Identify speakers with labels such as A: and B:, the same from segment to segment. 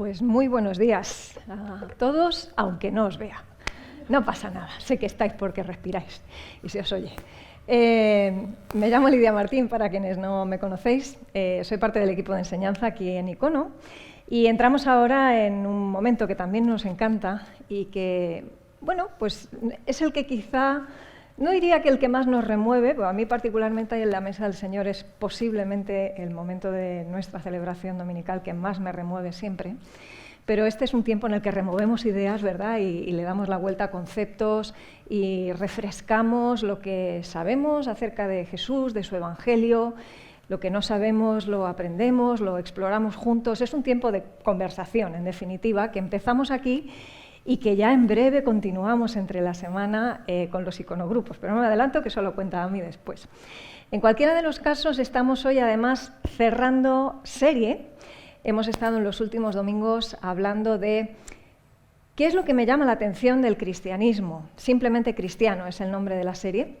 A: Pues muy buenos días a todos, aunque no os vea. No pasa nada, sé que estáis porque respiráis y se os oye. Me llamo Lidia Martín, para quienes no me conocéis. Soy parte del equipo de enseñanza aquí en Icono y entramos ahora en un momento que también nos encanta y que, bueno, pues es el que quizá, no diría que el que más nos remueve, pero a mí particularmente ahí en la mesa del Señor es posiblemente el momento de nuestra celebración dominical que más me remueve siempre. Pero este es un tiempo en el que removemos ideas, ¿verdad? Y le damos la vuelta a conceptos y refrescamos lo que sabemos acerca de Jesús, de su Evangelio. Lo que no sabemos lo aprendemos, lo exploramos juntos. Es un tiempo de conversación, en definitiva, que empezamos aquí y que ya en breve continuamos entre la semana con los iconogrupos. Pero no me adelanto, que eso lo cuenta a mí después. En cualquiera de los casos, estamos hoy además cerrando serie. Hemos estado en los últimos domingos hablando de qué es lo que me llama la atención del cristianismo. Simplemente cristiano es el nombre de la serie.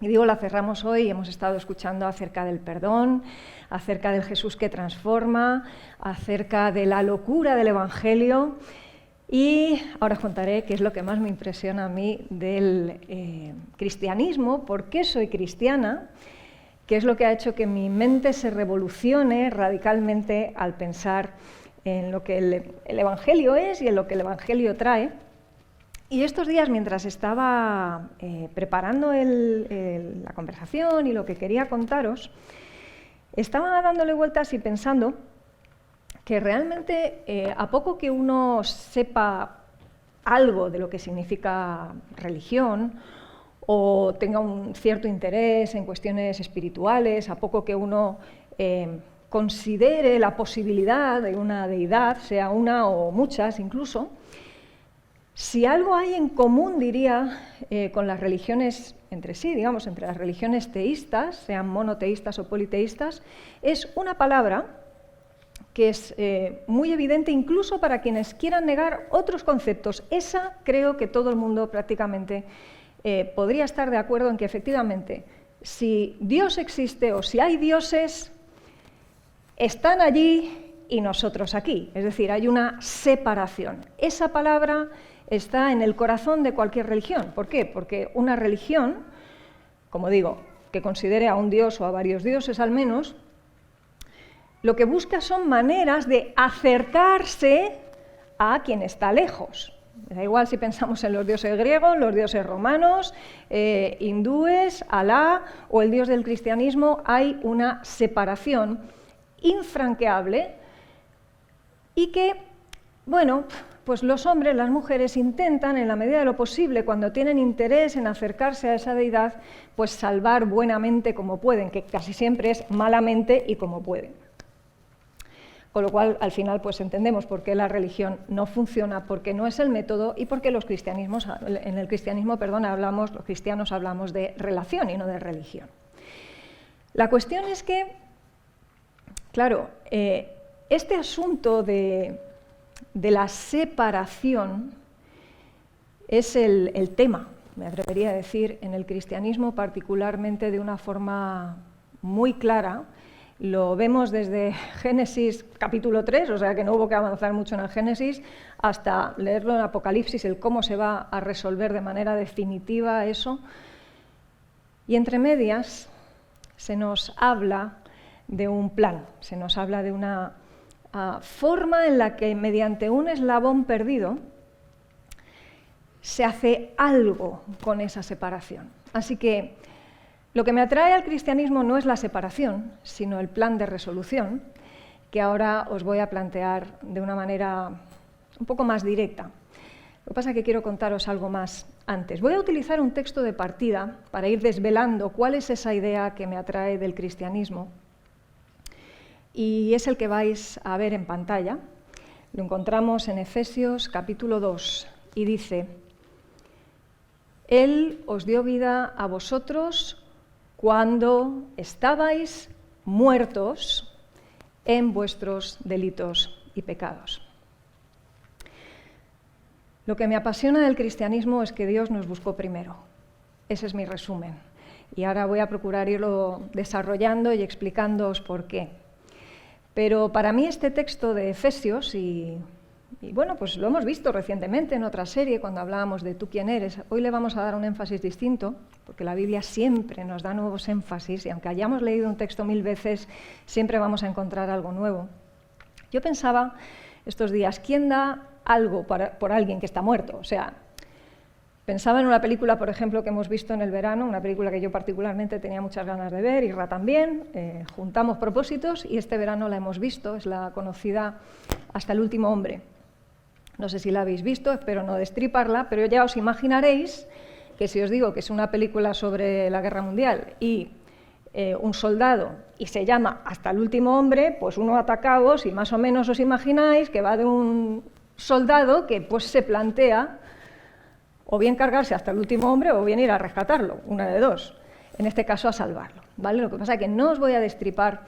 A: Y digo, la cerramos hoy y hemos estado escuchando acerca del perdón, acerca del Jesús que transforma, acerca de la locura del Evangelio. Y ahora os contaré qué es lo que más me impresiona a mí del cristianismo, por qué soy cristiana, qué es lo que ha hecho que mi mente se revolucione radicalmente al pensar en lo que el Evangelio es y en lo que el Evangelio trae. Y estos días, mientras estaba preparando la conversación y lo que quería contaros, estaba dándole vueltas y pensando que realmente, a poco que uno sepa algo de lo que significa religión, o tenga un cierto interés en cuestiones espirituales, a poco que uno considere la posibilidad de una deidad, sea una o muchas incluso, si algo hay en común, diría, con las religiones entre sí, digamos, entre las religiones teístas, sean monoteístas o politeístas, es una palabra que es muy evidente incluso para quienes quieran negar otros conceptos. Esa creo que todo el mundo prácticamente podría estar de acuerdo en que efectivamente, si Dios existe o si hay dioses, están allí y nosotros aquí. Es decir, hay una separación. Esa palabra está en el corazón de cualquier religión. ¿Por qué? Porque una religión, como digo, que considere a un dios o a varios dioses al menos, lo que busca son maneras de acercarse a quien está lejos. Da igual si pensamos en los dioses griegos, los dioses romanos, hindúes, Alá o el dios del cristianismo, hay una separación infranqueable y que, bueno, pues los hombres, las mujeres intentan, en la medida de lo posible, cuando tienen interés en acercarse a esa deidad, pues salvar buenamente como pueden, que casi siempre es malamente y como pueden. Con lo cual, al final, pues entendemos por qué la religión no funciona, porque no es el método y porque en el cristianismo, los cristianos hablamos de relación y no de religión. La cuestión es que, claro, este asunto de la separación es el tema, me atrevería a decir, en el cristianismo particularmente de una forma muy clara. Lo vemos desde Génesis capítulo 3, o sea que no hubo que avanzar mucho en el Génesis, hasta leerlo en Apocalipsis, el cómo se va a resolver de manera definitiva eso. Y entre medias se nos habla de un plan, se nos habla de una forma en la que mediante un eslabón perdido se hace algo con esa separación. Así que lo que me atrae al cristianismo no es la separación, sino el plan de resolución, que ahora os voy a plantear de una manera un poco más directa. Lo que pasa es que quiero contaros algo más antes. Voy a utilizar un texto de partida para ir desvelando cuál es esa idea que me atrae del cristianismo, y es el que vais a ver en pantalla. Lo encontramos en Efesios capítulo 2 y dice: Él os dio vida a vosotros cuando estabais muertos en vuestros delitos y pecados. Lo que me apasiona del cristianismo es que Dios nos buscó primero. Ese es mi resumen. Y ahora voy a procurar irlo desarrollando y explicándoos por qué. Pero para mí este texto de Efesios, y bueno, pues lo hemos visto recientemente en otra serie cuando hablábamos de tú quién eres, hoy le vamos a dar un énfasis distinto, porque la Biblia siempre nos da nuevos énfasis y aunque hayamos leído un texto 1000 veces, siempre vamos a encontrar algo nuevo. Yo pensaba estos días, ¿quién da algo por alguien que está muerto? O sea, pensaba en una película, por ejemplo, que hemos visto en el verano, una película que yo particularmente tenía muchas ganas de ver, Irra también, juntamos propósitos y este verano la hemos visto, es la conocida Hasta el último hombre. No sé si la habéis visto, espero no destriparla, pero ya os imaginaréis que si os digo que es una película sobre la Guerra Mundial y un soldado y se llama Hasta el último hombre, pues uno atacaos y más o menos os imagináis que va de un soldado que pues se plantea o bien cargarse hasta el último hombre o bien ir a rescatarlo, una de dos, en este caso a salvarlo, ¿vale? Lo que pasa es que no os voy a destripar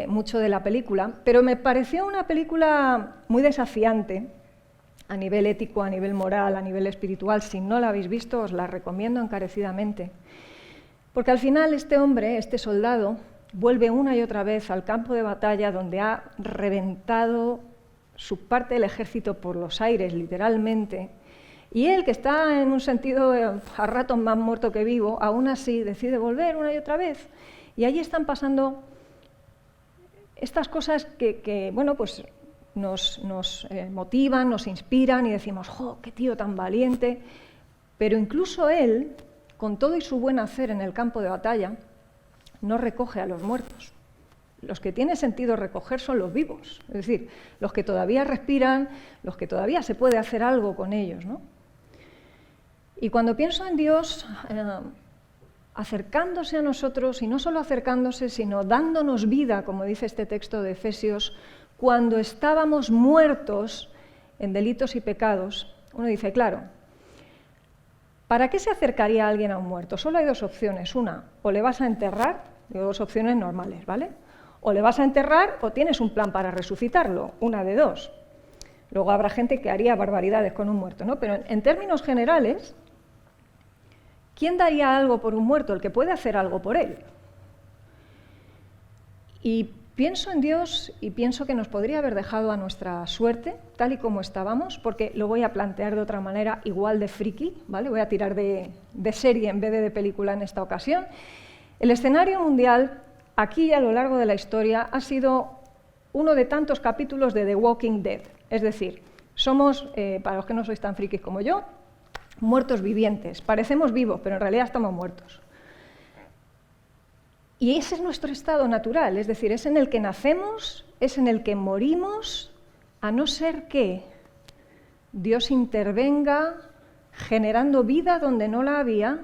A: mucho de la película, pero me pareció una película muy desafiante a nivel ético, a nivel moral, a nivel espiritual. Si no la habéis visto, os la recomiendo encarecidamente. Porque al final este hombre, este soldado, vuelve una y otra vez al campo de batalla donde ha reventado su parte del ejército por los aires, literalmente, y él, que está en un sentido a ratos más muerto que vivo, aún así decide volver una y otra vez. Y allí están pasando estas cosas que bueno, pues nos motivan, nos inspiran y decimos, ¡jo, qué tío tan valiente! Pero incluso él, con todo y su buen hacer en el campo de batalla, no recoge a los muertos. Los que tiene sentido recoger son los vivos, es decir, los que todavía respiran, los que todavía se puede hacer algo con ellos, ¿no? Y cuando pienso en Dios acercándose a nosotros, y no solo acercándose, sino dándonos vida, como dice este texto de Efesios, cuando estábamos muertos en delitos y pecados, uno dice, claro, ¿para qué se acercaría alguien a un muerto? Solo hay dos opciones. Una, o le vas a enterrar, digo, dos opciones normales, ¿vale? O le vas a enterrar o tienes un plan para resucitarlo, una de dos. Luego habrá gente que haría barbaridades con un muerto, ¿no? Pero en términos generales, ¿quién daría algo por un muerto? El que puede hacer algo por él. Y pienso en Dios y pienso que nos podría haber dejado a nuestra suerte, tal y como estábamos, porque lo voy a plantear de otra manera, igual de friki, ¿vale? Voy a tirar de serie en vez de película en esta ocasión. El escenario mundial, aquí y a lo largo de la historia, ha sido uno de tantos capítulos de The Walking Dead. Es decir, somos, para los que no sois tan frikis como yo, muertos vivientes. Parecemos vivos, pero en realidad estamos muertos. Y ese es nuestro estado natural, es decir, es en el que nacemos, es en el que morimos, a no ser que Dios intervenga generando vida donde no la había,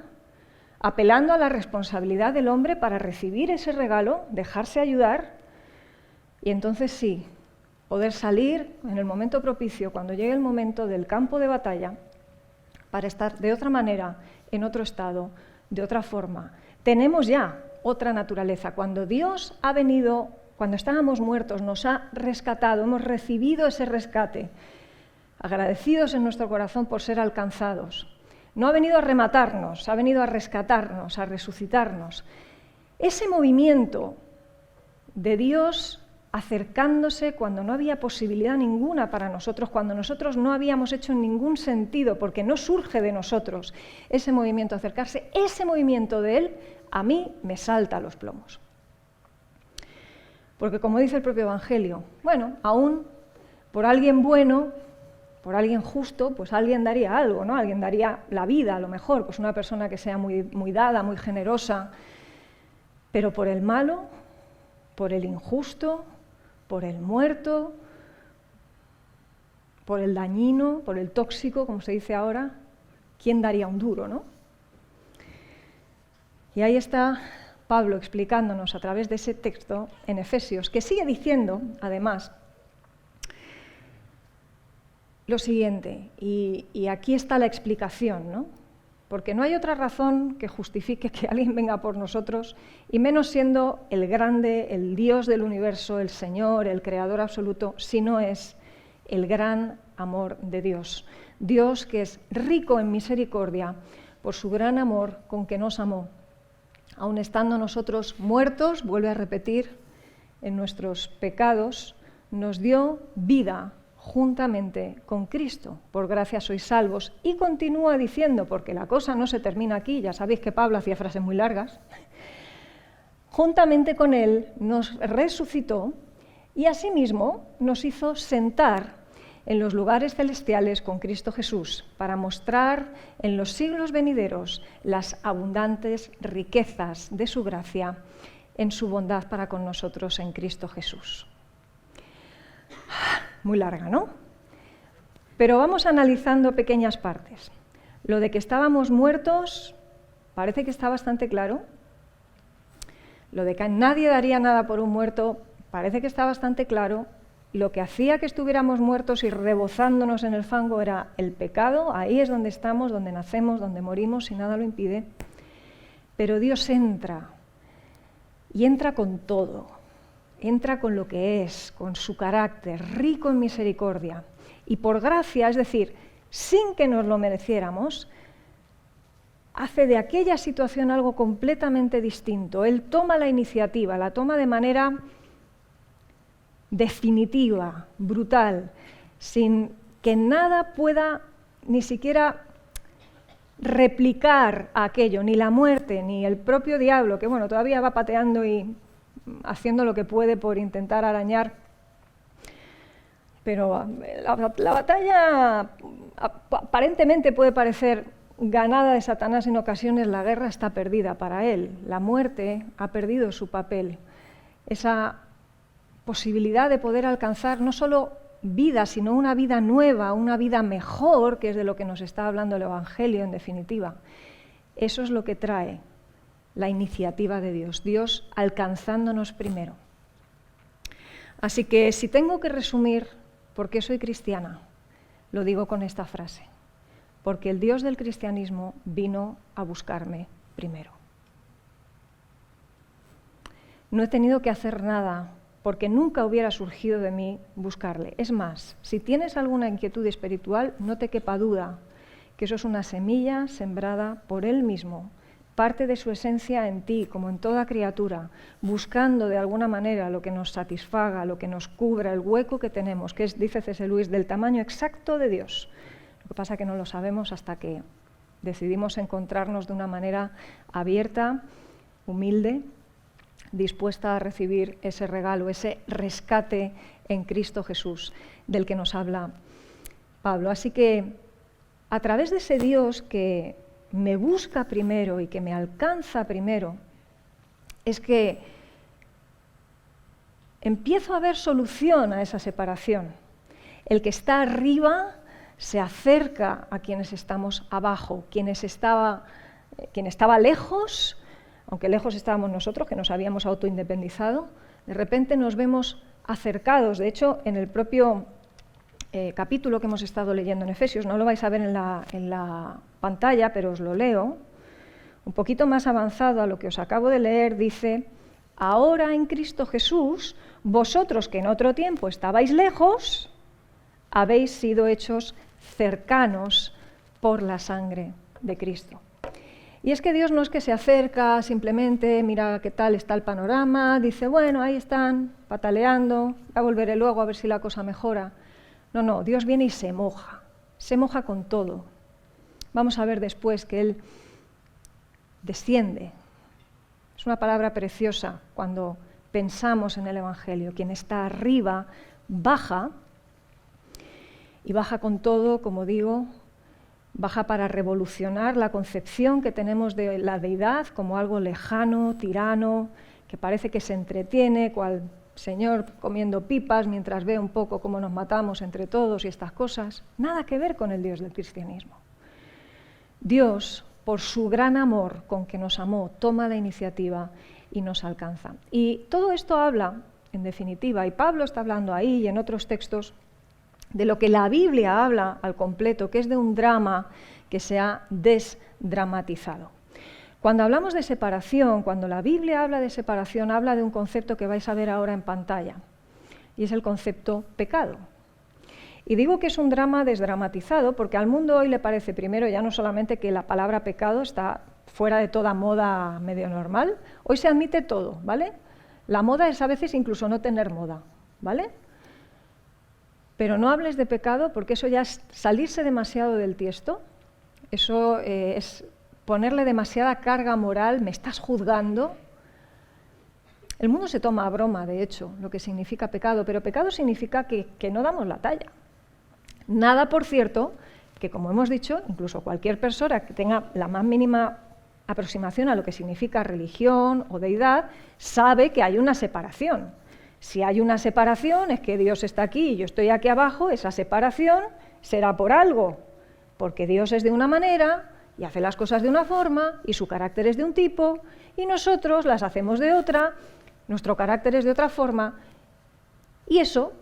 A: apelando a la responsabilidad del hombre para recibir ese regalo, dejarse ayudar, y entonces sí, poder salir en el momento propicio, cuando llegue el momento del campo de batalla, para estar de otra manera, en otro estado, de otra forma. Tenemos ya otra naturaleza. Cuando Dios ha venido, cuando estábamos muertos, nos ha rescatado, hemos recibido ese rescate, agradecidos en nuestro corazón por ser alcanzados. No ha venido a rematarnos, ha venido a rescatarnos, a resucitarnos. Ese movimiento de Dios acercándose cuando no había posibilidad ninguna para nosotros, cuando nosotros no habíamos hecho ningún sentido, porque no surge de nosotros ese movimiento, acercarse, ese movimiento de Él, a mí me salta a los plomos. Porque como dice el propio Evangelio, bueno, aún por alguien bueno, por alguien justo, pues alguien daría algo, ¿no? Alguien daría la vida, a lo mejor, pues una persona que sea muy dada, muy generosa, pero por el malo, por el injusto, por el muerto, por el dañino, por el tóxico, como se dice ahora, ¿quién daría un duro, no? Y ahí está Pablo explicándonos a través de ese texto en Efesios, que sigue diciendo, además, lo siguiente, y aquí está la explicación, ¿no? Porque no hay otra razón que justifique que alguien venga por nosotros, y menos siendo el grande, el Dios del universo, el Señor, el Creador absoluto, si no es el gran amor de Dios. Dios que es rico en misericordia por su gran amor con que nos amó. Aun estando nosotros muertos, vuelve a repetir, en nuestros pecados, nos dio vida juntamente con Cristo. Por gracia sois salvos. Y continúa diciendo, porque la cosa no se termina aquí, ya sabéis que Pablo hacía frases muy largas, juntamente con Él nos resucitó y asimismo nos hizo sentar en los lugares celestiales con Cristo Jesús, para mostrar en los siglos venideros las abundantes riquezas de su gracia en su bondad para con nosotros en Cristo Jesús. Muy larga, ¿no? Pero vamos analizando pequeñas partes. Lo de que estábamos muertos parece que está bastante claro. Lo de que nadie daría nada por un muerto parece que está bastante claro. Lo que hacía que estuviéramos muertos y rebozándonos en el fango era el pecado. Ahí es donde estamos, donde nacemos, donde morimos, y nada lo impide. Pero Dios entra, y entra con todo. Entra con lo que es, con su carácter, rico en misericordia. Y por gracia, es decir, sin que nos lo mereciéramos, hace de aquella situación algo completamente distinto. Él toma la iniciativa, la toma de manera definitiva, brutal, sin que nada pueda ni siquiera replicar aquello, ni la muerte, ni el propio diablo, que bueno, todavía va pateando y haciendo lo que puede por intentar arañar. Pero la batalla aparentemente puede parecer ganada de Satanás en ocasiones, la guerra está perdida para él. La muerte ha perdido su papel. Esa posibilidad de poder alcanzar no solo vida, sino una vida nueva, una vida mejor, que es de lo que nos está hablando el Evangelio en definitiva. Eso es lo que trae la iniciativa de Dios, Dios alcanzándonos primero. Así que si tengo que resumir por qué soy cristiana, lo digo con esta frase: porque el Dios del cristianismo vino a buscarme primero. No he tenido que hacer nada, porque nunca hubiera surgido de mí buscarle. Es más, si tienes alguna inquietud espiritual, no te quepa duda que eso es una semilla sembrada por Él mismo, parte de su esencia en ti, como en toda criatura, buscando de alguna manera lo que nos satisfaga, lo que nos cubra, el hueco que tenemos, que es, dice C.S. Lewis, del tamaño exacto de Dios. Lo que pasa es que no lo sabemos hasta que decidimos encontrarnos de una manera abierta, humilde, dispuesta a recibir ese regalo, ese rescate en Cristo Jesús, del que nos habla Pablo. Así que a través de ese Dios que me busca primero y que me alcanza primero, es que empiezo a ver solución a esa separación. El que está arriba se acerca a quienes estamos abajo, quien estaba lejos, aunque lejos estábamos nosotros, que nos habíamos autoindependizado, de repente nos vemos acercados. De hecho, en el propio capítulo que hemos estado leyendo en Efesios, no lo vais a ver en la pantalla, pero os lo leo, un poquito más avanzado a lo que os acabo de leer, dice: ahora en Cristo Jesús, vosotros que en otro tiempo estabais lejos, habéis sido hechos cercanos por la sangre de Cristo. Y es que Dios no es que se acerca simplemente, mira qué tal está el panorama, dice, bueno, ahí están, pataleando, ya volveré luego a ver si la cosa mejora. No, Dios viene y se moja con todo. Vamos a ver después que Él desciende. Es una palabra preciosa cuando pensamos en el Evangelio. Quien está arriba baja, y baja con todo, como digo, baja para revolucionar la concepción que tenemos de la deidad como algo lejano, tirano, que parece que se entretiene, cual señor comiendo pipas mientras ve un poco cómo nos matamos entre todos y estas cosas. Nada que ver con el Dios del cristianismo. Dios, por su gran amor con que nos amó, toma la iniciativa y nos alcanza. Y todo esto habla, en definitiva, y Pablo está hablando ahí y en otros textos, de lo que la Biblia habla al completo, que es de un drama que se ha desdramatizado. Cuando hablamos de separación, cuando la Biblia habla de separación, habla de un concepto que vais a ver ahora en pantalla, y es el concepto pecado. Y digo que es un drama desdramatizado porque al mundo hoy le parece, primero, ya no solamente que la palabra pecado está fuera de toda moda medio normal, hoy se admite todo, ¿vale? La moda es a veces incluso no tener moda, ¿vale? Pero no hables de pecado porque eso ya es salirse demasiado del tiesto, eso es ponerle demasiada carga moral, me estás juzgando. El mundo se toma a broma, de hecho, lo que significa pecado, pero pecado significa que no damos la talla. Nada, por cierto, que como hemos dicho, incluso cualquier persona que tenga la más mínima aproximación a lo que significa religión o deidad, sabe que hay una separación. Si hay una separación, es que Dios está aquí y yo estoy aquí abajo, esa separación será por algo, porque Dios es de una manera y hace las cosas de una forma y su carácter es de un tipo y nosotros las hacemos de otra, nuestro carácter es de otra forma y eso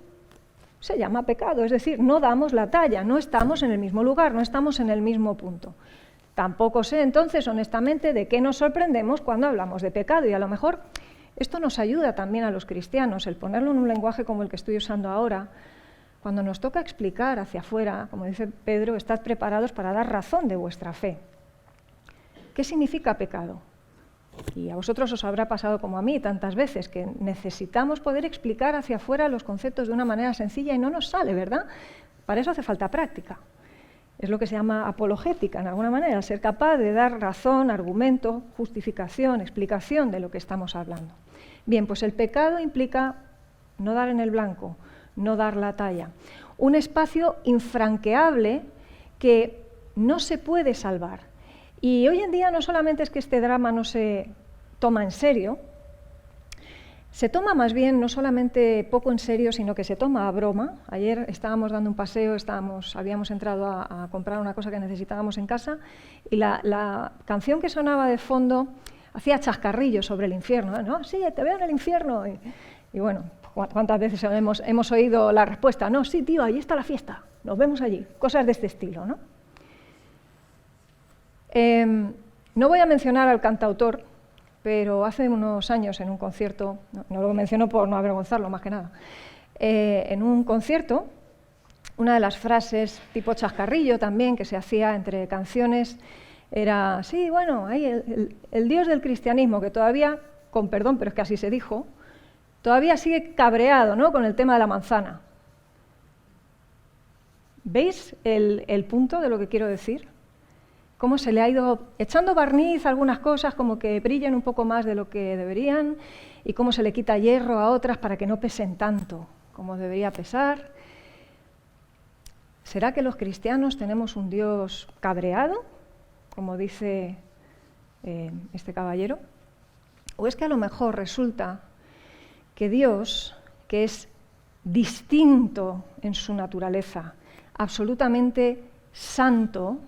A: se llama pecado, es decir, no damos la talla, no estamos en el mismo lugar, no estamos en el mismo punto. Tampoco sé entonces, honestamente, de qué nos sorprendemos cuando hablamos de pecado y a lo mejor esto nos ayuda también a los cristianos, el ponerlo en un lenguaje como el que estoy usando ahora. Cuando nos toca explicar hacia afuera, como dice Pedro, estad preparados para dar razón de vuestra fe. ¿Qué significa pecado? Y a vosotros os habrá pasado como a mí tantas veces, que necesitamos poder explicar hacia afuera los conceptos de una manera sencilla y no nos sale, ¿verdad? Para eso hace falta práctica. Es lo que se llama apologética, en alguna manera, ser capaz de dar razón, argumento, justificación, explicación de lo que estamos hablando. Bien, pues el pecado implica no dar en el blanco, no dar la talla. Un espacio infranqueable que no se puede salvar. Y hoy en día no solamente es que este drama no se toma en serio, se toma más bien no solamente poco en serio, sino que se toma a broma. Ayer estábamos dando un paseo, habíamos entrado a comprar una cosa que necesitábamos en casa y la canción que sonaba de fondo hacía chascarrillos sobre el infierno. No, sí, te veo en el infierno. Y bueno, ¿cuántas veces hemos oído la respuesta? No, sí, tío, ahí está la fiesta, nos vemos allí. Cosas de este estilo, ¿no? No voy a mencionar al cantautor, pero hace unos años en un concierto, no lo menciono por no avergonzarlo más que nada, en un concierto, una de las frases tipo chascarrillo también que se hacía entre canciones era, sí, bueno, ahí el Dios del cristianismo, que todavía, con perdón, pero es que así se dijo, todavía sigue cabreado, ¿no?, con el tema de la manzana. ¿Veis el punto de lo que quiero decir? Cómo se le ha ido echando barniz a algunas cosas, como que brillen un poco más de lo que deberían, y cómo se le quita hierro a otras para que no pesen tanto como debería pesar. ¿Será que los cristianos tenemos un Dios cabreado, como dice este caballero? ¿O es que a lo mejor resulta que Dios, que es distinto en su naturaleza, absolutamente santo,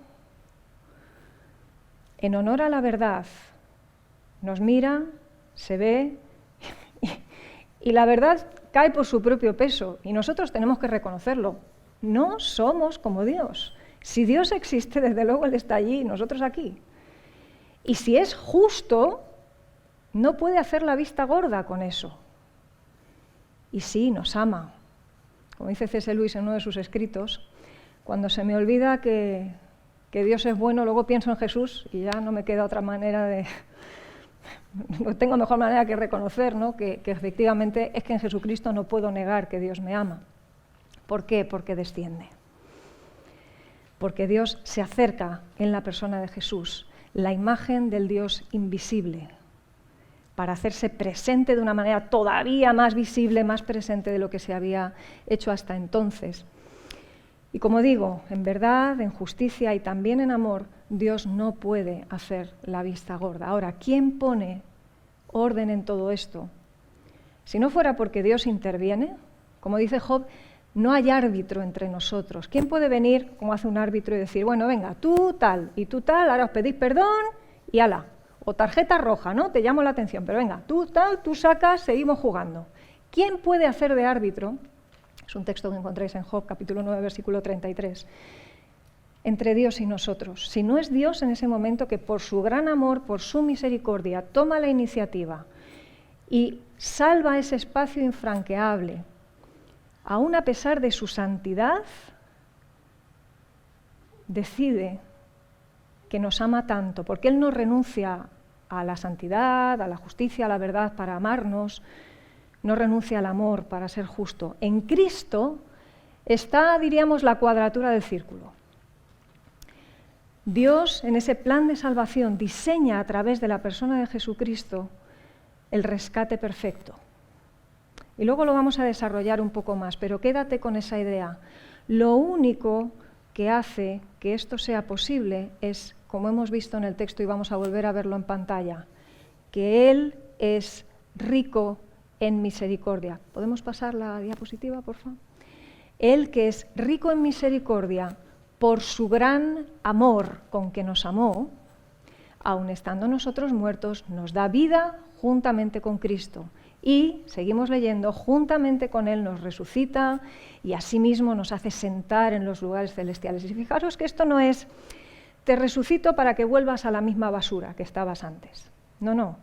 A: en honor a la verdad, nos mira, se ve, y la verdad cae por su propio peso, y nosotros tenemos que reconocerlo. No somos como Dios. Si Dios existe, desde luego Él está allí y nosotros aquí. Y si es justo, no puede hacer la vista gorda con eso. Y sí, nos ama. Como dice C.S. Lewis en uno de sus escritos, cuando se me olvida que Dios es bueno, luego pienso en Jesús y ya no me queda otra manera de... No tengo mejor manera que reconocer, ¿no?, que efectivamente es que en Jesucristo no puedo negar que Dios me ama. ¿Por qué? Porque desciende. Porque Dios se acerca en la persona de Jesús, la imagen del Dios invisible, para hacerse presente de una manera todavía más visible, más presente de lo que se había hecho hasta entonces. Y como digo, en verdad, en justicia y también en amor, Dios no puede hacer la vista gorda. Ahora, ¿quién pone orden en todo esto? Si no fuera porque Dios interviene, como dice Job, no hay árbitro entre nosotros. ¿Quién puede venir, como hace un árbitro, y decir, bueno, venga, tú tal y tú tal, ahora os pedís perdón y ala? O tarjeta roja, ¿no? Te llamo la atención, pero venga, tú tal, tú sacas, seguimos jugando. ¿Quién puede hacer de árbitro? Es un texto que encontráis en Job, capítulo 9, versículo 33. Entre Dios y nosotros. Si no es Dios en ese momento que por su gran amor, por su misericordia, toma la iniciativa y salva ese espacio infranqueable, aún a pesar de su santidad, decide que nos ama tanto, porque Él no renuncia a la santidad, a la justicia, a la verdad para amarnos, no renuncia al amor para ser justo. En Cristo está, diríamos, la cuadratura del círculo. Dios, en ese plan de salvación, diseña a través de la persona de Jesucristo el rescate perfecto. Y luego lo vamos a desarrollar un poco más, pero quédate con esa idea. Lo único que hace que esto sea posible es, como hemos visto en el texto y vamos a volver a verlo en pantalla, que Él es rico en misericordia. ¿Podemos pasar la diapositiva, por favor? Él que es rico en misericordia por su gran amor con que nos amó, aun estando nosotros muertos, nos da vida juntamente con Cristo. Y, seguimos leyendo, juntamente con Él nos resucita y asimismo nos hace sentar en los lugares celestiales. Y fijaros que esto no es, te resucito para que vuelvas a la misma basura que estabas antes. No, no.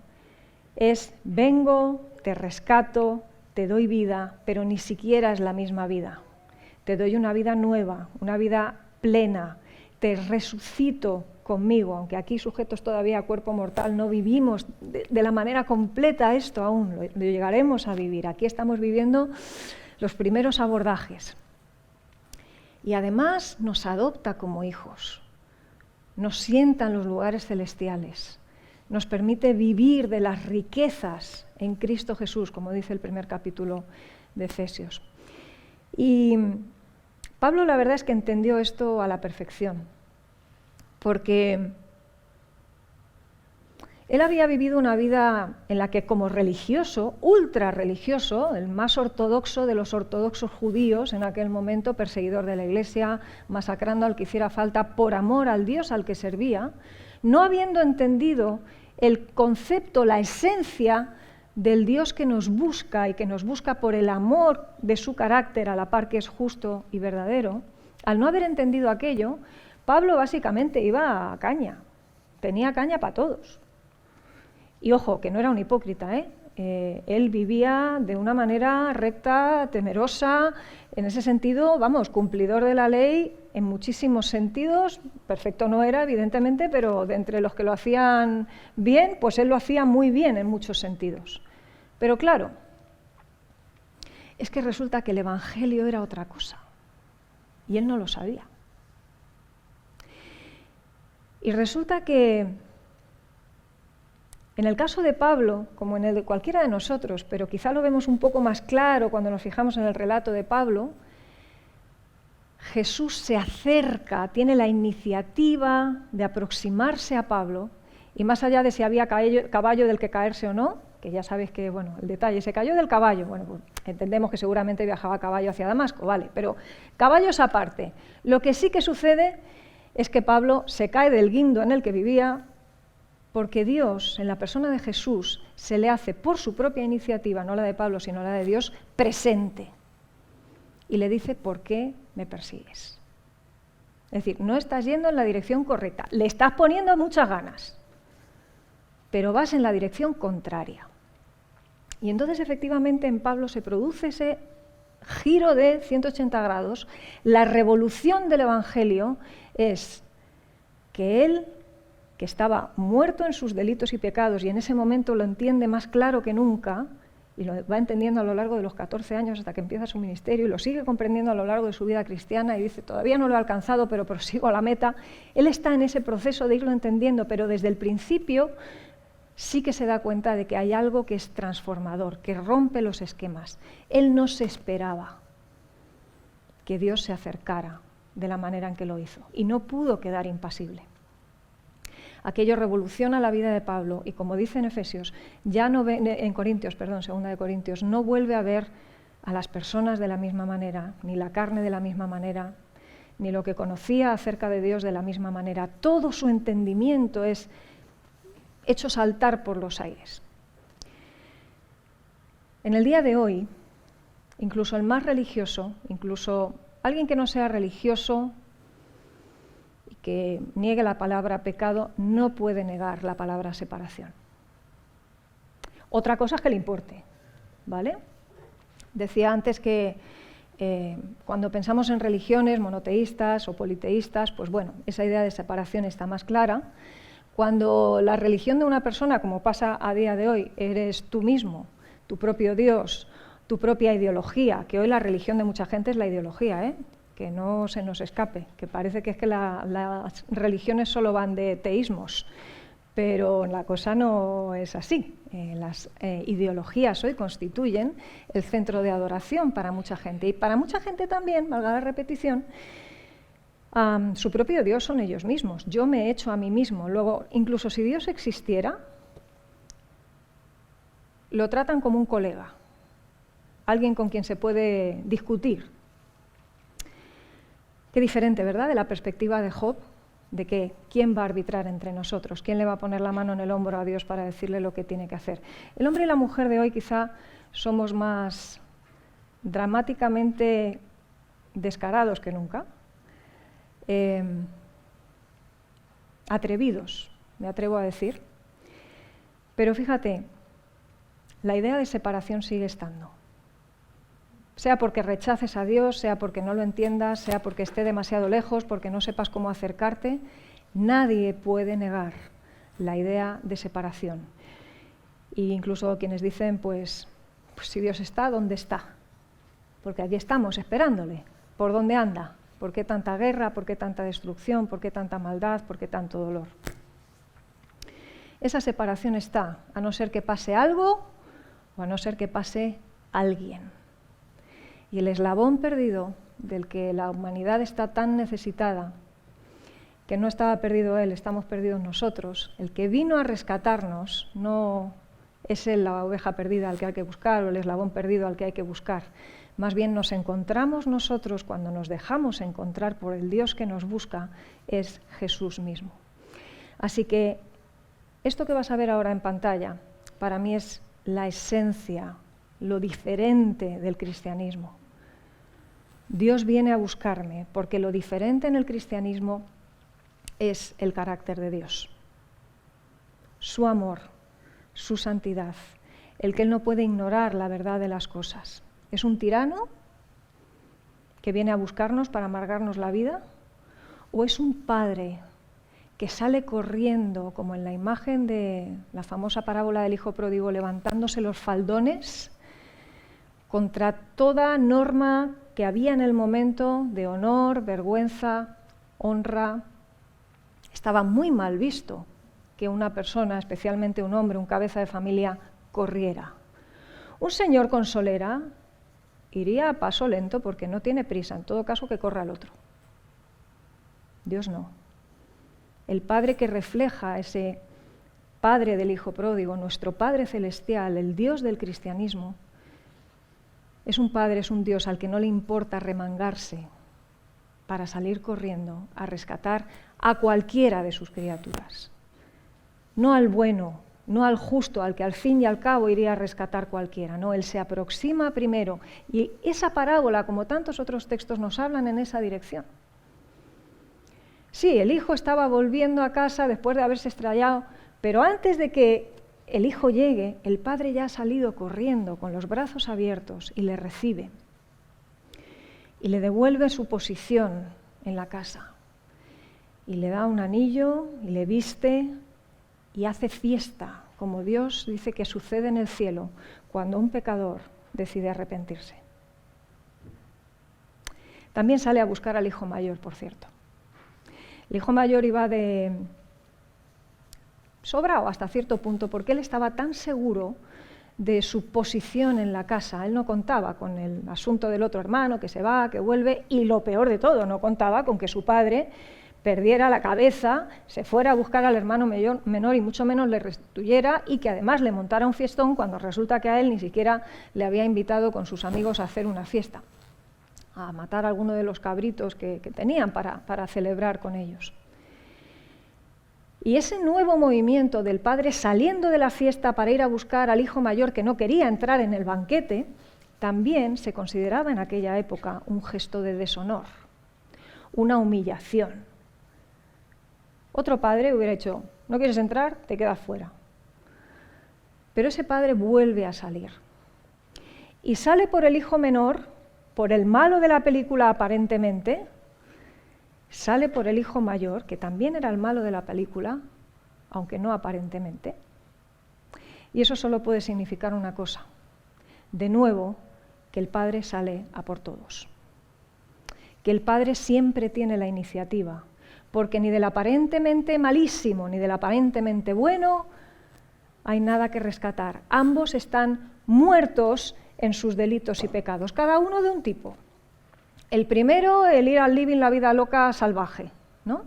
A: Es, vengo, te rescato, te doy vida, pero ni siquiera es la misma vida. Te doy una vida nueva, una vida plena. Te resucito conmigo, aunque aquí sujetos todavía a cuerpo mortal no vivimos de la manera completa esto aún, lo llegaremos a vivir. Aquí estamos viviendo los primeros abordajes. Y además nos adopta como hijos, nos sienta en los lugares celestiales, nos permite vivir de las riquezas en Cristo Jesús, como dice el primer capítulo de Efesios. Y Pablo la verdad es que entendió esto a la perfección, porque él había vivido una vida en la que como religioso, ultra religioso, el más ortodoxo de los ortodoxos judíos en aquel momento, perseguidor de la Iglesia, masacrando al que hiciera falta por amor al Dios al que servía, no habiendo entendido el concepto, la esencia del Dios que nos busca y que nos busca por el amor de su carácter a la par que es justo y verdadero, al no haber entendido aquello, Pablo básicamente iba a caña, tenía caña para todos. Y ojo, que no era un hipócrita, él vivía de una manera recta, temerosa, en ese sentido, vamos, cumplidor de la ley en muchísimos sentidos, perfecto no era, evidentemente, pero de entre los que lo hacían bien, pues él lo hacía muy bien en muchos sentidos. Pero claro, es que resulta que el Evangelio era otra cosa, y él no lo sabía. Y resulta que en el caso de Pablo, como en el de cualquiera de nosotros, pero quizá lo vemos un poco más claro cuando nos fijamos en el relato de Pablo, Jesús se acerca, tiene la iniciativa de aproximarse a Pablo, y más allá de si había caballo del que caerse o no, que ya sabéis que, bueno, el detalle, se cayó del caballo, bueno, pues entendemos que seguramente viajaba a caballo hacia Damasco, vale, pero caballos aparte. Lo que sí que sucede es que Pablo se cae del guindo en el que vivía, porque Dios, en la persona de Jesús, se le hace por su propia iniciativa, no la de Pablo, sino la de Dios, presente. Y le dice, ¿por qué me persigues? Es decir, no estás yendo en la dirección correcta, le estás poniendo muchas ganas, pero vas en la dirección contraria. Y entonces, efectivamente, en Pablo se produce ese giro de 180 grados. La revolución del Evangelio es que él, que estaba muerto en sus delitos y pecados, y en ese momento lo entiende más claro que nunca, y lo va entendiendo a lo largo de los 14 años hasta que empieza su ministerio, y lo sigue comprendiendo a lo largo de su vida cristiana, y dice, todavía no lo he alcanzado, pero prosigo a la meta. Él está en ese proceso de irlo entendiendo, pero desde el principio sí que se da cuenta de que hay algo que es transformador, que rompe los esquemas. Él no se esperaba que Dios se acercara de la manera en que lo hizo, y no pudo quedar impasible. Aquello revoluciona la vida de Pablo, y como dice en Efesios, ya no ve, en Corintios, perdón, segunda de Corintios, no vuelve a ver a las personas de la misma manera, ni la carne de la misma manera, ni lo que conocía acerca de Dios de la misma manera. Todo su entendimiento es hecho saltar por los aires. En el día de hoy, incluso el más religioso, incluso alguien que no sea religioso, que niegue la palabra pecado, no puede negar la palabra separación. Otra cosa es que le importe, ¿vale? Decía antes que cuando pensamos en religiones monoteístas o politeístas, pues bueno, esa idea de separación está más clara. Cuando la religión de una persona, como pasa a día de hoy, eres tú mismo, tu propio Dios, tu propia ideología, que hoy la religión de mucha gente es la ideología, que no se nos escape, que parece que es que las religiones solo van de teísmos, pero la cosa no es así. Las ideologías hoy constituyen el centro de adoración para mucha gente, y para mucha gente también, valga la repetición, su propio Dios son ellos mismos. Yo me he hecho a mí mismo. Luego, incluso si Dios existiera, lo tratan como un colega, alguien con quien se puede discutir. Qué diferente, ¿verdad?, de la perspectiva de Job, de que quién va a arbitrar entre nosotros, quién le va a poner la mano en el hombro a Dios para decirle lo que tiene que hacer. El hombre y la mujer de hoy quizá somos más dramáticamente descarados que nunca, atrevidos, me atrevo a decir, pero fíjate, la idea de separación sigue estando. Sea porque rechaces a Dios, sea porque no lo entiendas, sea porque esté demasiado lejos, porque no sepas cómo acercarte, nadie puede negar la idea de separación. E incluso quienes dicen, pues si Dios está, ¿dónde está? Porque allí estamos esperándole. ¿Por dónde anda? ¿Por qué tanta guerra? ¿Por qué tanta destrucción? ¿Por qué tanta maldad? ¿Por qué tanto dolor? Esa separación está, a no ser que pase algo o a no ser que pase alguien. Y el eslabón perdido del que la humanidad está tan necesitada, que no estaba perdido él, estamos perdidos nosotros, el que vino a rescatarnos no es la oveja perdida al que hay que buscar o el eslabón perdido al que hay que buscar. Más bien nos encontramos nosotros cuando nos dejamos encontrar por el Dios que nos busca, es Jesús mismo. Así que esto que vas a ver ahora en pantalla, para mí es la esencia, lo diferente del cristianismo. Dios viene a buscarme porque lo diferente en el cristianismo es el carácter de Dios. Su amor, su santidad, el que Él no puede ignorar la verdad de las cosas. ¿Es un tirano que viene a buscarnos para amargarnos la vida? ¿O es un padre que sale corriendo, como en la imagen de la famosa parábola del hijo pródigo, levantándose los faldones contra toda norma que había en el momento de honor, vergüenza, honra? Estaba muy mal visto que una persona, especialmente un hombre, un cabeza de familia, corriera. Un señor con solera iría a paso lento porque no tiene prisa, en todo caso que corra el otro. Dios no. El Padre que refleja ese Padre del Hijo Pródigo, nuestro Padre Celestial, el Dios del cristianismo, es un Padre, es un Dios al que no le importa remangarse para salir corriendo a rescatar a cualquiera de sus criaturas. No al bueno, no al justo, al que al fin y al cabo iría a rescatar cualquiera. No, Él se aproxima primero. Y esa parábola, como tantos otros textos, nos hablan en esa dirección. Sí, el hijo estaba volviendo a casa después de haberse estrellado, pero antes de que el hijo llegue, el padre ya ha salido corriendo con los brazos abiertos y le recibe. Y le devuelve su posición en la casa. Y le da un anillo y le viste y hace fiesta, como Dios dice que sucede en el cielo cuando un pecador decide arrepentirse. También sale a buscar al hijo mayor, por cierto. El hijo mayor iba de sobrado hasta cierto punto porque él estaba tan seguro de su posición en la casa. Él no contaba con el asunto del otro hermano que se va, que vuelve, y lo peor de todo, no contaba con que su padre perdiera la cabeza, se fuera a buscar al hermano menor y mucho menos le restituyera, y que además le montara un fiestón cuando resulta que a él ni siquiera le había invitado con sus amigos a hacer una fiesta, a matar a alguno de los cabritos que tenían para celebrar con ellos. Y ese nuevo movimiento del padre saliendo de la fiesta para ir a buscar al hijo mayor que no quería entrar en el banquete, también se consideraba en aquella época un gesto de deshonor, una humillación. Otro padre hubiera dicho, no quieres entrar, te quedas fuera. Pero ese padre vuelve a salir. Y sale por el hijo menor, por el malo de la película aparentemente, sale por el hijo mayor, que también era el malo de la película, aunque no aparentemente. Y eso solo puede significar una cosa. De nuevo, que el Padre sale a por todos. Que el Padre siempre tiene la iniciativa, porque ni del aparentemente malísimo ni del aparentemente bueno hay nada que rescatar. Ambos están muertos en sus delitos y pecados, cada uno de un tipo. El primero, el ir al living la vida loca salvaje, ¿no?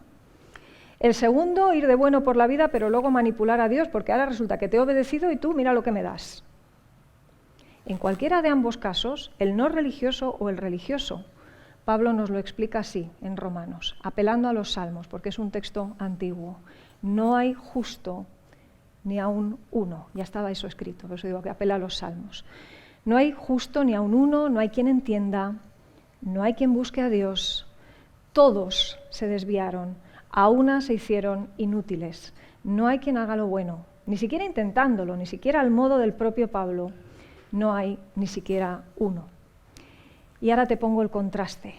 A: El segundo, ir de bueno por la vida, pero luego manipular a Dios, porque ahora resulta que te he obedecido y tú mira lo que me das. En cualquiera de ambos casos, el no religioso o el religioso, Pablo nos lo explica así en Romanos, apelando a los Salmos, porque es un texto antiguo. No hay justo ni aun uno. Ya estaba eso escrito, por eso digo que apela a los Salmos. No hay justo ni aun uno, no hay quien entienda, no hay quien busque a Dios. Todos se desviaron, a una se hicieron inútiles. No hay quien haga lo bueno, ni siquiera intentándolo, ni siquiera al modo del propio Pablo. No hay ni siquiera uno. Y ahora te pongo el contraste,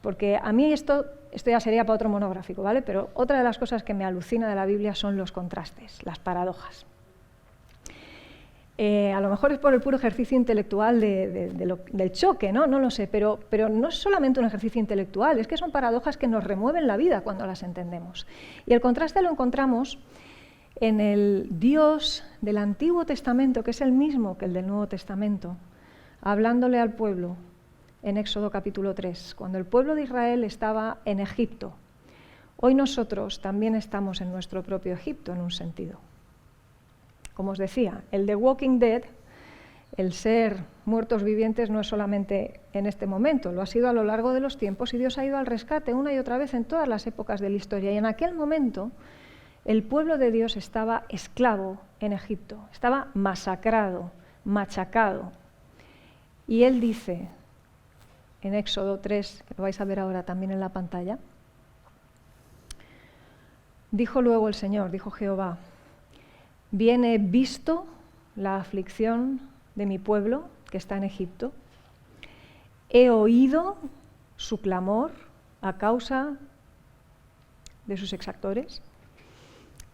A: porque a mí esto ya sería para otro monográfico, ¿vale? Pero otra de las cosas que me alucina de la Biblia son los contrastes, las paradojas. A lo mejor es por el puro ejercicio intelectual del choque, ¿no? No lo sé, pero no es solamente un ejercicio intelectual, es que son paradojas que nos remueven la vida cuando las entendemos. Y el contraste lo encontramos en el Dios del Antiguo Testamento, que es el mismo que el del Nuevo Testamento, hablándole al pueblo en Éxodo capítulo 3, cuando el pueblo de Israel estaba en Egipto. Hoy nosotros también estamos en nuestro propio Egipto, en un sentido. Como os decía, el The Walking Dead, el ser muertos vivientes, no es solamente en este momento, lo ha sido a lo largo de los tiempos y Dios ha ido al rescate una y otra vez en todas las épocas de la historia. Y en aquel momento el pueblo de Dios estaba esclavo en Egipto, estaba masacrado, machacado. Y Él dice en Éxodo 3, que lo vais a ver ahora también en la pantalla, dijo luego el Señor, dijo Jehová, bien he visto la aflicción de mi pueblo que está en Egipto, he oído su clamor a causa de sus exactores,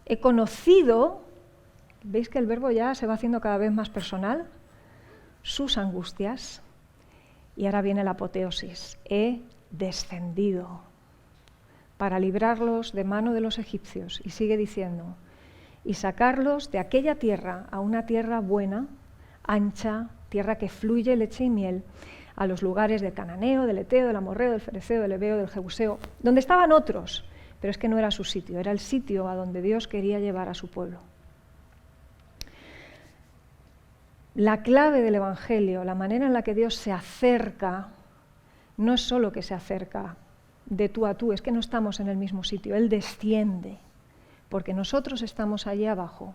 A: he conocido, veis que el verbo ya se va haciendo cada vez más personal, sus angustias, y ahora viene la apoteosis, he descendido para librarlos de mano de los egipcios, y sigue diciendo, y sacarlos de aquella tierra a una tierra buena, ancha, tierra que fluye leche y miel, a los lugares del cananeo, del eteo, del amorreo, del fereceo, del heveo, del jebuseo, donde estaban otros, pero es que no era su sitio, era el sitio a donde Dios quería llevar a su pueblo. La clave del Evangelio, la manera en la que Dios se acerca, no es solo que se acerca de tú a tú, es que no estamos en el mismo sitio, Él desciende, porque nosotros estamos allí abajo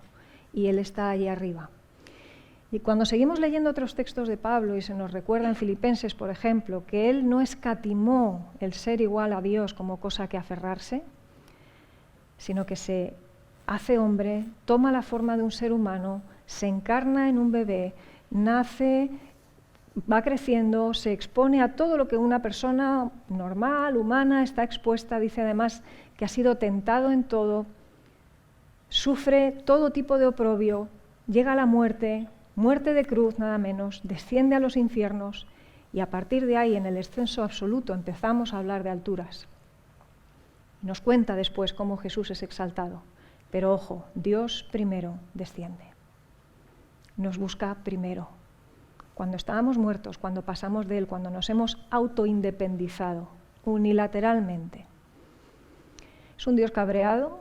A: y Él está allí arriba. Y cuando seguimos leyendo otros textos de Pablo y se nos recuerda en Filipenses, por ejemplo, que Él no escatimó el ser igual a Dios como cosa que aferrarse, sino que se hace hombre, toma la forma de un ser humano, se encarna en un bebé, nace, va creciendo, se expone a todo lo que una persona normal, humana, está expuesta, dice además que ha sido tentado en todo, sufre todo tipo de oprobio, llega a la muerte, muerte de cruz nada menos, desciende a los infiernos y a partir de ahí, en el descenso absoluto, empezamos a hablar de alturas. Nos cuenta después cómo Jesús es exaltado, pero ojo, Dios primero desciende. Nos busca primero. Cuando estábamos muertos, cuando pasamos de Él, cuando nos hemos autoindependizado unilateralmente. ¿Es un Dios cabreado?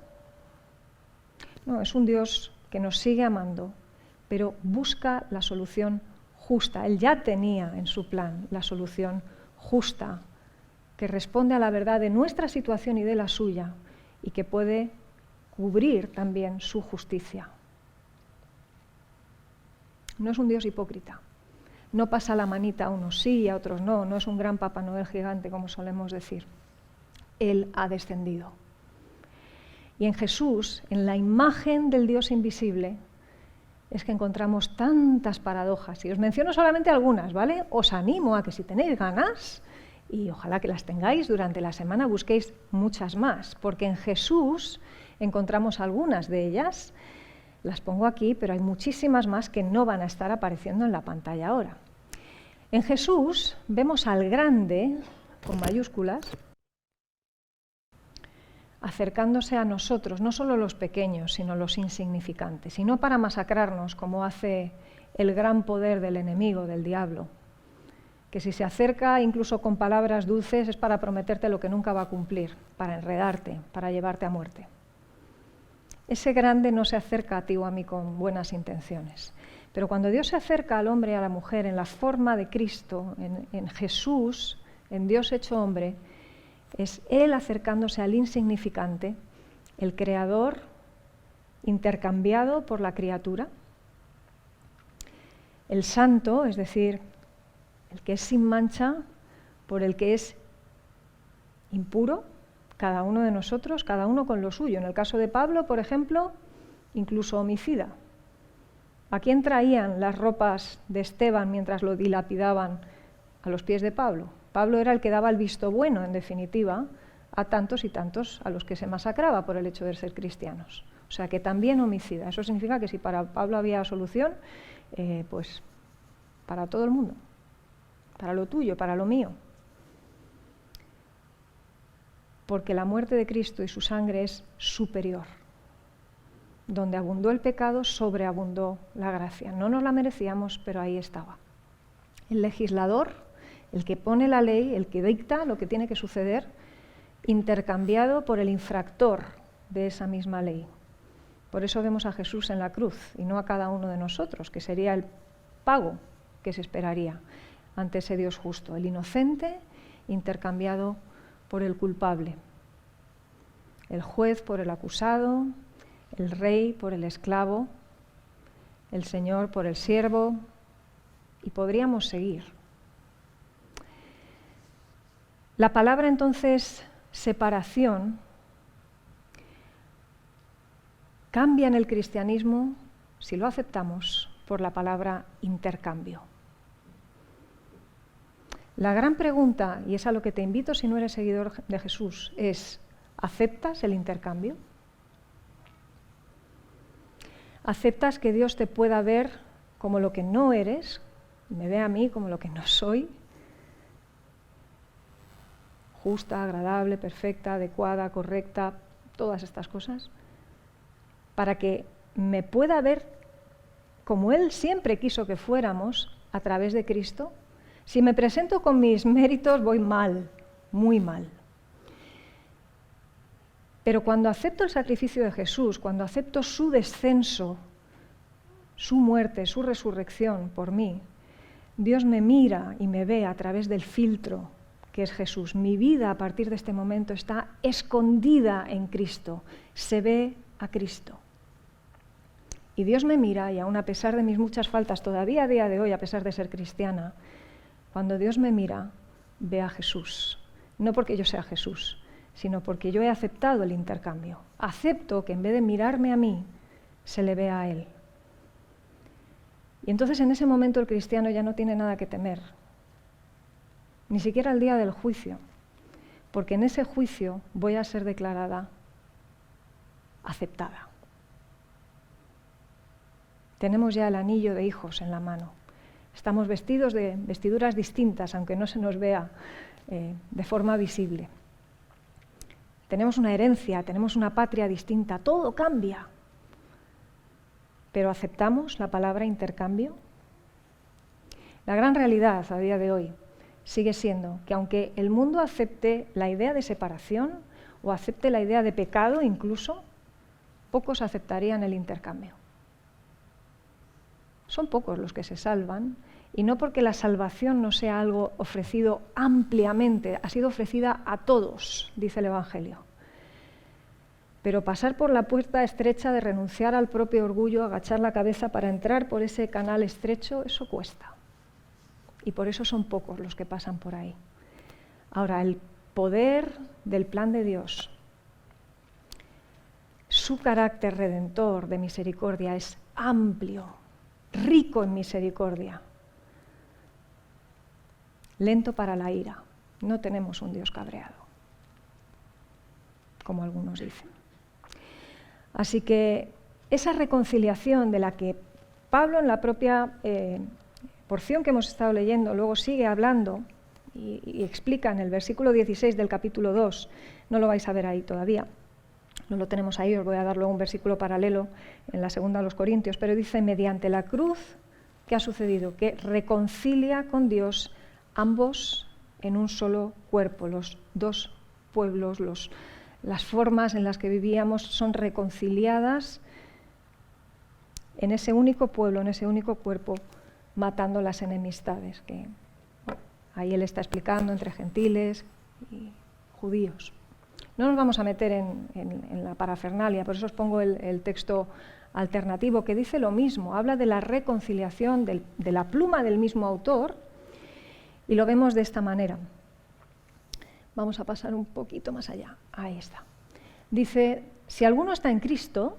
A: No, es un Dios que nos sigue amando, pero busca la solución justa. Él ya tenía en su plan la solución justa, que responde a la verdad de nuestra situación y de la suya, y que puede cubrir también su justicia. No es un Dios hipócrita. No pasa la manita a unos sí y a otros no. No es un gran Papá Noel gigante, como solemos decir. Él ha descendido. Y en Jesús, en la imagen del Dios invisible, es que encontramos tantas paradojas. Y os menciono solamente algunas, ¿vale? Os animo a que si tenéis ganas, y ojalá que las tengáis durante la semana, busquéis muchas más. Porque en Jesús encontramos algunas de ellas. Las pongo aquí, pero hay muchísimas más que no van a estar apareciendo en la pantalla ahora. En Jesús vemos al grande, con mayúsculas, acercándose a nosotros, no solo los pequeños, sino los insignificantes, y no para masacrarnos como hace el gran poder del enemigo, del diablo, que si se acerca incluso con palabras dulces es para prometerte lo que nunca va a cumplir, para enredarte, para llevarte a muerte. Ese grande no se acerca a ti o a mí con buenas intenciones, pero cuando Dios se acerca al hombre y a la mujer en la forma de Cristo, en Jesús, en Dios hecho hombre, es Él acercándose al insignificante, el creador intercambiado por la criatura, el santo, es decir, el que es sin mancha, por el que es impuro, cada uno de nosotros, cada uno con lo suyo. En el caso de Pablo, por ejemplo, incluso homicida. ¿A quién traían las ropas de Esteban mientras lo dilapidaban a los pies de Pablo? Pablo era el que daba el visto bueno, en definitiva, a tantos y tantos a los que se masacraba por el hecho de ser cristianos. O sea que también homicida. Eso significa que si para Pablo había solución, pues para todo el mundo, para lo tuyo, para lo mío. Porque la muerte de Cristo y su sangre es superior. Donde abundó el pecado, sobreabundó la gracia. No nos la merecíamos, pero ahí estaba. El legislador, el que pone la ley, el que dicta lo que tiene que suceder, intercambiado por el infractor de esa misma ley. Por eso vemos a Jesús en la cruz y no a cada uno de nosotros, que sería el pago que se esperaría ante ese Dios justo. El inocente intercambiado por el culpable. El juez por el acusado, el rey por el esclavo, el Señor por el siervo, y podríamos seguir. La palabra entonces separación cambia en el cristianismo, si lo aceptamos, por la palabra intercambio. La gran pregunta, y es a lo que te invito si no eres seguidor de Jesús, es: ¿aceptas el intercambio? ¿Aceptas que Dios te pueda ver como lo que no eres, me ve a mí como lo que no soy? Justa, agradable, perfecta, adecuada, correcta, todas estas cosas, para que me pueda ver como Él siempre quiso que fuéramos a través de Cristo. Si me presento con mis méritos voy mal, muy mal. Pero cuando acepto el sacrificio de Jesús, cuando acepto su descenso, su muerte, su resurrección por mí, Dios me mira y me ve a través del filtro que es Jesús. Mi vida a partir de este momento está escondida en Cristo, se ve a Cristo. Y Dios me mira, y aún a pesar de mis muchas faltas, todavía a día de hoy, a pesar de ser cristiana, cuando Dios me mira, ve a Jesús. No porque yo sea Jesús, sino porque yo he aceptado el intercambio. Acepto que en vez de mirarme a mí, se le vea a Él. Y entonces en ese momento el cristiano ya no tiene nada que temer, ni siquiera el día del juicio, porque en ese juicio voy a ser declarada aceptada. Tenemos ya el anillo de hijos en la mano. Estamos vestidos de vestiduras distintas, aunque no se nos vea de forma visible. Tenemos una herencia, tenemos una patria distinta, todo cambia. ¿Pero aceptamos la palabra intercambio? La gran realidad a día de hoy sigue siendo que aunque el mundo acepte la idea de separación o acepte la idea de pecado incluso, pocos aceptarían el intercambio. Son pocos los que se salvan, y no porque la salvación no sea algo ofrecido ampliamente, ha sido ofrecida a todos, dice el Evangelio. Pero pasar por la puerta estrecha de renunciar al propio orgullo, agachar la cabeza para entrar por ese canal estrecho, eso cuesta. Y por eso son pocos los que pasan por ahí. Ahora, el poder del plan de Dios, su carácter redentor de misericordia es amplio, rico en misericordia, lento para la ira. No tenemos un Dios cabreado, como algunos dicen. Así que esa reconciliación de la que Pablo en la propia porción que hemos estado leyendo luego sigue hablando y explica en el versículo 16 del capítulo 2, no lo vais a ver ahí todavía, no lo tenemos ahí, os voy a dar luego un versículo paralelo en la segunda a los Corintios, pero dice, mediante la cruz, ¿qué ha sucedido? Que reconcilia con Dios ambos en un solo cuerpo, los dos pueblos, las formas en las que vivíamos son reconciliadas en ese único pueblo, en ese único cuerpo, matando las enemistades que ahí él está explicando entre gentiles y judíos. No nos vamos a meter en la parafernalia, por eso os pongo el texto alternativo que dice lo mismo, habla de la reconciliación de la pluma del mismo autor y lo vemos de esta manera. Vamos a pasar un poquito más allá, ahí está. Dice, si alguno está en Cristo,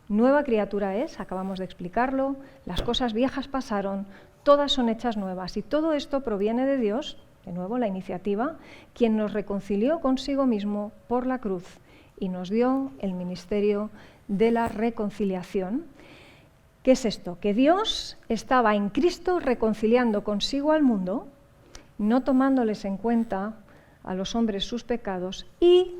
A: nueva criatura es, acabamos de explicarlo, las cosas viejas pasaron, todas son hechas nuevas y todo esto proviene de Dios, de nuevo la iniciativa, quien nos reconcilió consigo mismo por la cruz y nos dio el ministerio de la reconciliación. ¿Qué es esto? Que Dios estaba en Cristo reconciliando consigo al mundo, no tomándoles en cuenta a los hombres sus pecados y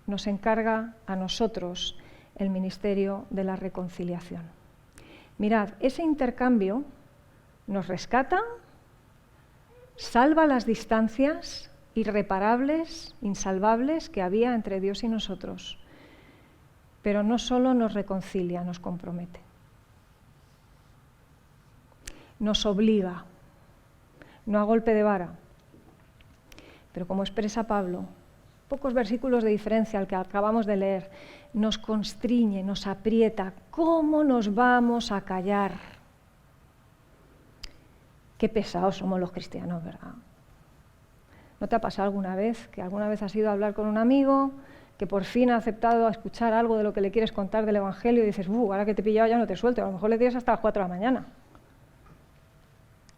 A: nos encarga a nosotros el ministerio de la reconciliación. Mirad, ese intercambio nos rescata, salva las distancias irreparables, insalvables que había entre Dios y nosotros, pero no solo nos reconcilia, nos compromete, nos obliga, no a golpe de vara, pero como expresa Pablo, pocos versículos de diferencia al que acabamos de leer, nos constriñe, nos aprieta. ¿Cómo nos vamos a callar? Qué pesados somos los cristianos, ¿verdad? ¿No te ha pasado alguna vez que alguna vez has ido a hablar con un amigo que por fin ha aceptado a escuchar algo de lo que le quieres contar del Evangelio y dices, ahora que te he pillado ya no te suelto, a lo mejor le tienes hasta las 4 de la mañana?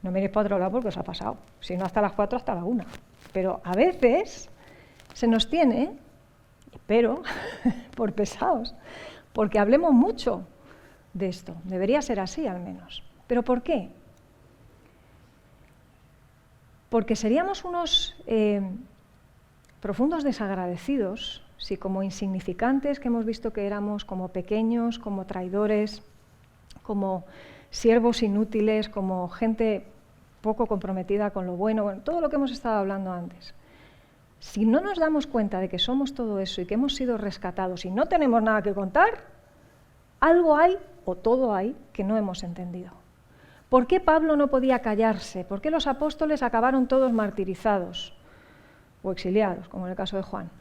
A: No miréis para otro lado porque os ha pasado, si no hasta las 4, hasta la 1. Pero a veces se nos tiene, pero por pesados, porque hablemos mucho de esto. Debería ser así al menos. ¿Pero por qué? Porque seríamos unos profundos desagradecidos si como insignificantes que hemos visto que éramos, como pequeños, como traidores, como siervos inútiles, como gente poco comprometida con lo bueno, todo lo que hemos estado hablando antes. Si no nos damos cuenta de que somos todo eso y que hemos sido rescatados y no tenemos nada que contar, algo hay o todo hay que no hemos entendido. ¿Por qué Pablo no podía callarse? ¿Por qué los apóstoles acabaron todos martirizados o exiliados, como en el caso de Juan?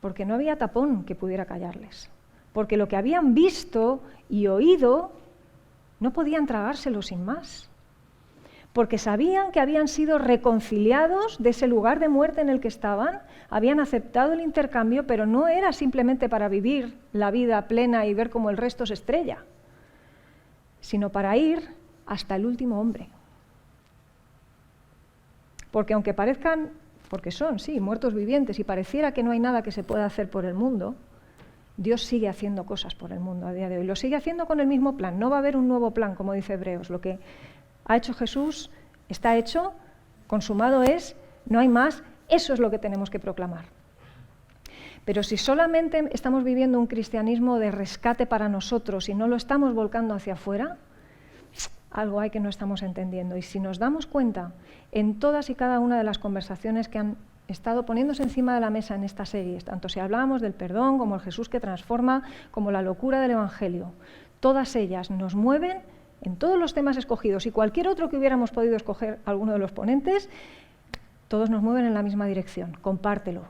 A: Porque no había tapón que pudiera callarles. Porque lo que habían visto y oído no podían tragárselo sin más. Porque sabían que habían sido reconciliados de ese lugar de muerte en el que estaban, habían aceptado el intercambio, pero no era simplemente para vivir la vida plena y ver cómo el resto se estrella, sino para ir hasta el último hombre. Porque aunque parezcan, porque son, sí, muertos vivientes, y pareciera que no hay nada que se pueda hacer por el mundo, Dios sigue haciendo cosas por el mundo a día de hoy. Lo sigue haciendo con el mismo plan. No va a haber un nuevo plan, como dice Hebreos. Lo que ha hecho Jesús está hecho, consumado es, no hay más. Eso es lo que tenemos que proclamar. Pero si solamente estamos viviendo un cristianismo de rescate para nosotros y no lo estamos volcando hacia afuera, algo hay que no estamos entendiendo. Y si nos damos cuenta en todas y cada una de las conversaciones que han estado poniéndose encima de la mesa en esta serie, tanto si hablábamos del perdón como el Jesús que transforma, como la locura del Evangelio, todas ellas nos mueven en todos los temas escogidos y cualquier otro que hubiéramos podido escoger alguno de los ponentes, todos nos mueven en la misma dirección. Compártelo,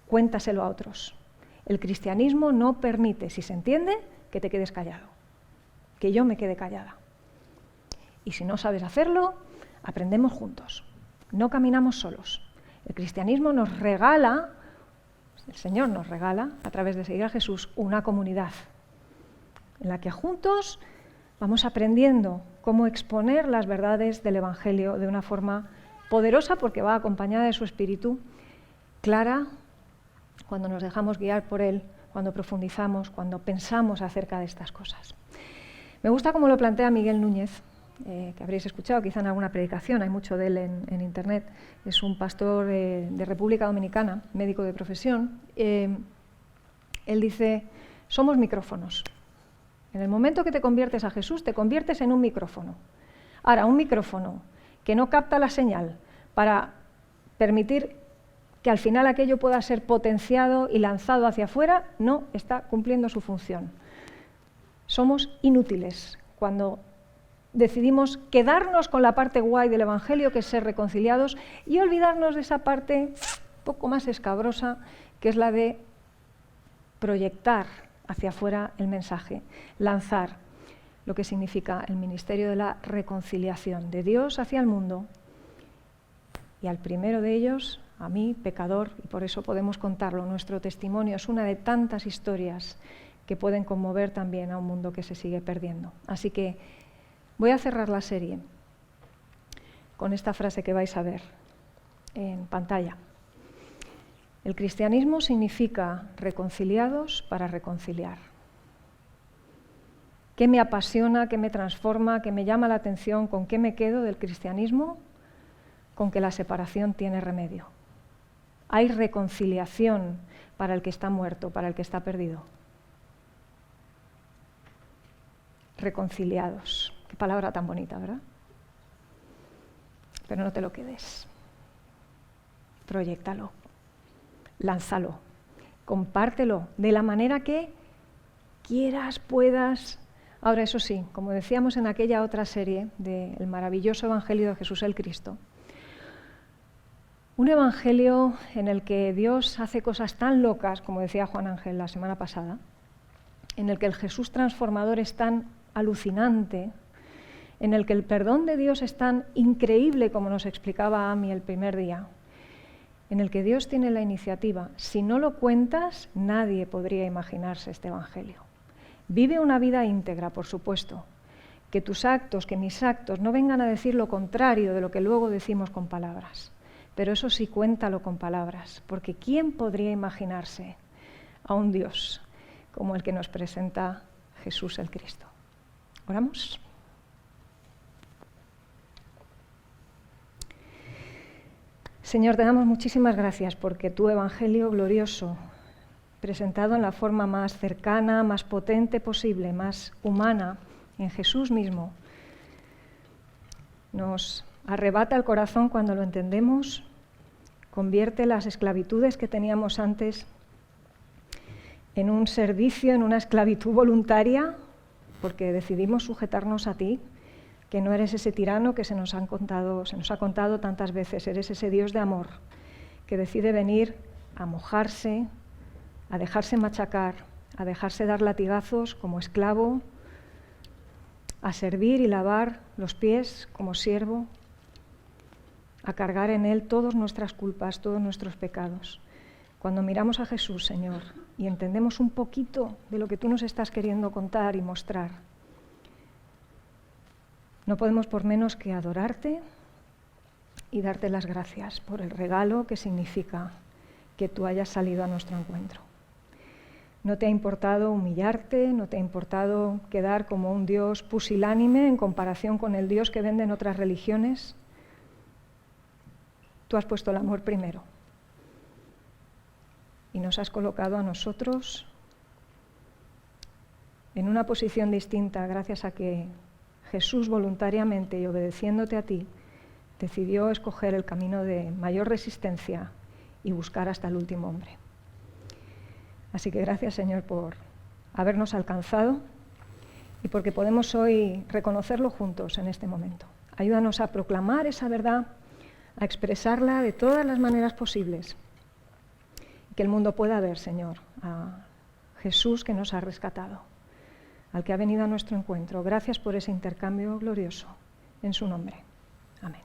A: cuéntaselo a otros. El cristianismo no permite, si se entiende, que te quedes callado, que yo me quede callada. Y si no sabes hacerlo, aprendemos juntos, no caminamos solos. El cristianismo nos regala, el Señor nos regala, a través de seguir a Jesús, una comunidad en la que juntos vamos aprendiendo cómo exponer las verdades del Evangelio de una forma poderosa, porque va acompañada de su espíritu, clara, cuando nos dejamos guiar por Él, cuando profundizamos, cuando pensamos acerca de estas cosas. Me gusta cómo lo plantea Miguel Núñez, que habréis escuchado quizá en alguna predicación, hay mucho de él en internet. Es un pastor de República Dominicana, médico de profesión. Él dice, somos micrófonos. En el momento que te conviertes a Jesús, te conviertes en un micrófono. Ahora, un micrófono que no capta la señal para permitir que al final aquello pueda ser potenciado y lanzado hacia afuera, no está cumpliendo su función. Somos inútiles cuando decidimos quedarnos con la parte guay del Evangelio, que es ser reconciliados, y olvidarnos de esa parte un poco más escabrosa, que es la de proyectar hacia afuera el mensaje, lanzar lo que significa el ministerio de la reconciliación de Dios hacia el mundo, y al primero de ellos, a mí, pecador, y por eso podemos contarlo. Nuestro testimonio es una de tantas historias que pueden conmover también a un mundo que se sigue perdiendo. Así que voy a cerrar la serie con esta frase que vais a ver en pantalla. El cristianismo significa reconciliados para reconciliar. ¿Qué me apasiona, qué me transforma, qué me llama la atención, con qué me quedo del cristianismo? Con que la separación tiene remedio. Hay reconciliación para el que está muerto, para el que está perdido. Reconciliados. Qué palabra tan bonita, ¿verdad? Pero no te lo quedes. Proyéctalo. Lánzalo. Compártelo de la manera que quieras, puedas. Ahora, eso sí, como decíamos en aquella otra serie del maravilloso Evangelio de Jesús el Cristo, un evangelio en el que Dios hace cosas tan locas, como decía Juan Ángel la semana pasada, en el que el Jesús transformador es tan alucinante, en el que el perdón de Dios es tan increíble, como nos explicaba Ami el primer día, en el que Dios tiene la iniciativa. Si no lo cuentas, nadie podría imaginarse este evangelio. Vive una vida íntegra, por supuesto, que tus actos, que mis actos no vengan a decir lo contrario de lo que luego decimos con palabras. Pero eso sí, cuéntalo con palabras, porque ¿quién podría imaginarse a un Dios como el que nos presenta Jesús el Cristo? ¿Oramos? Señor, te damos muchísimas gracias porque tu Evangelio glorioso, presentado en la forma más cercana, más potente posible, más humana, en Jesús mismo, nos arrebata el corazón cuando lo entendemos, convierte las esclavitudes que teníamos antes en un servicio, en una esclavitud voluntaria, porque decidimos sujetarnos a ti, que no eres ese tirano que se nos ha contado tantas veces, eres ese Dios de amor que decide venir a mojarse, a dejarse machacar, a dejarse dar latigazos como esclavo, a servir y lavar los pies como siervo, a cargar en Él todas nuestras culpas, todos nuestros pecados. Cuando miramos a Jesús, Señor, y entendemos un poquito de lo que tú nos estás queriendo contar y mostrar, no podemos por menos que adorarte y darte las gracias por el regalo que significa que tú hayas salido a nuestro encuentro. No te ha importado humillarte, no te ha importado quedar como un Dios pusilánime en comparación con el Dios que venden otras religiones. Tú has puesto el amor primero y nos has colocado a nosotros en una posición distinta gracias a que Jesús voluntariamente y obedeciéndote a ti decidió escoger el camino de mayor resistencia y buscar hasta el último hombre. Así que gracias, Señor, por habernos alcanzado y porque podemos hoy reconocerlo juntos en este momento. Ayúdanos a proclamar esa verdad, a expresarla de todas las maneras posibles. Que el mundo pueda ver, Señor, a Jesús que nos ha rescatado, al que ha venido a nuestro encuentro. Gracias por ese intercambio glorioso. En su nombre. Amén.